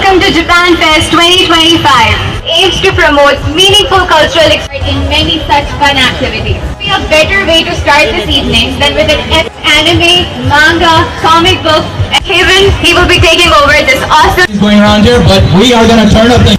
Welcome to Japan Fest 2025. Aims to promote meaningful cultural experience in many such fun activities. Be a better way to start this evening than with an anime, manga, comic book. Kevin, he will be taking over this awesome going around here, but we are going to turn up the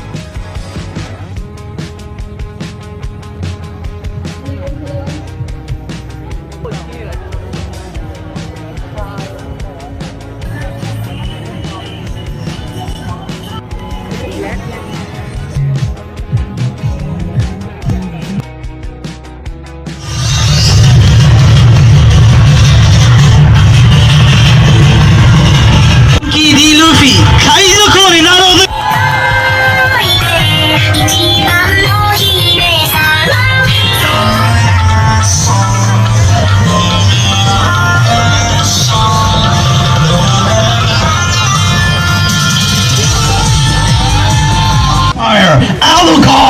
Alucard!